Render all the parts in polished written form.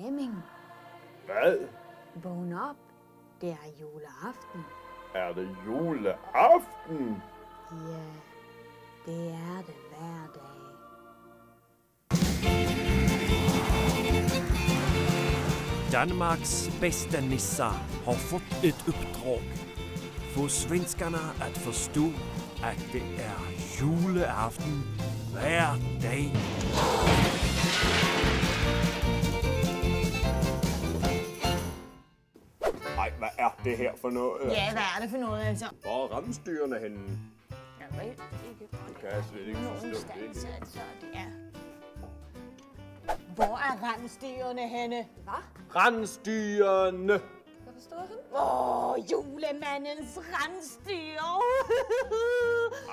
Flemming, Hvad? vågn op. Det er juleaften. Er det juleaften? Ja, det er det hver dag. Danmarks bästa nissar har fått ett uppdrag. Få svenskarna att förstå att det är juleaften hver dag. Ej, hvad er det her for noget? Ja, hvad er det for noget, altså? Hvor er rensdyrene henne? Jeg ved ikke, Det kan jeg slet ikke forstå. Nogenstans, altså, det er. Hvor er rensdyrene henne? Hvad? Rensdyrene! Julemandens rensdyr.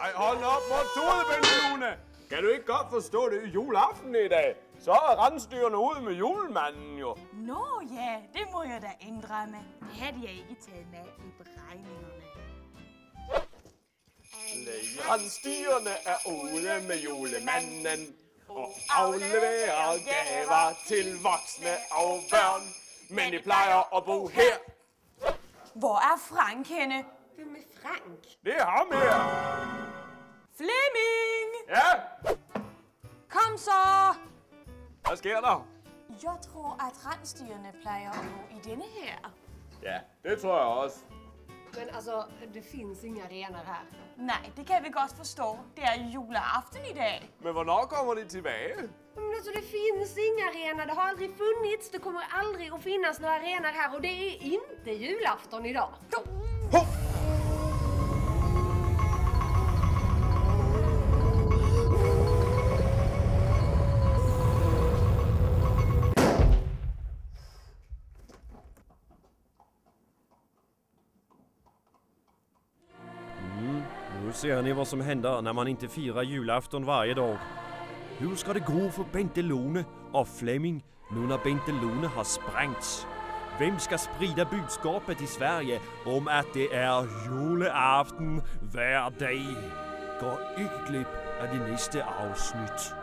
Ej, hold op, hvor tog det, Bendelune? Kan du ikke godt forstå det? Juleaften i dag. Så er rensdyrene ude med julemanden jo. Nå ja, det må jeg da indrømme. Det havde jeg ikke taget med i beregningerne. Rensdyrene er ude med julemanden og afleverer gaver til voksne og børn. Men de plejer at bo her. Hvor er Frank henne? Hvem er Frank? Det er ham her. Flemming! Ja, Kom så! hvad sker der? Jeg tror, at rensdyrene plejer at bo i denne her. Ja, det tror jeg også. Men altså, det finns inga renar här. Nej, det kan vi godt forstå. Det er juleaften i dag. Men hvornår kommer de tilbage? Men alltså, det finns inga renar. Det har aldrig funnits. Det kommer aldrig att finnas några renar här. Och det är inte julafton idag. Nu ser ni vad som händer när man inte firar julafton varje dag. Hur ska det gå för Bendelone och Flemming nu när Bendelone har sprängts? Vem ska sprida budskapet i Sverige om att det är juleaften hver dag? Gå ikke glip af det næste afsnit.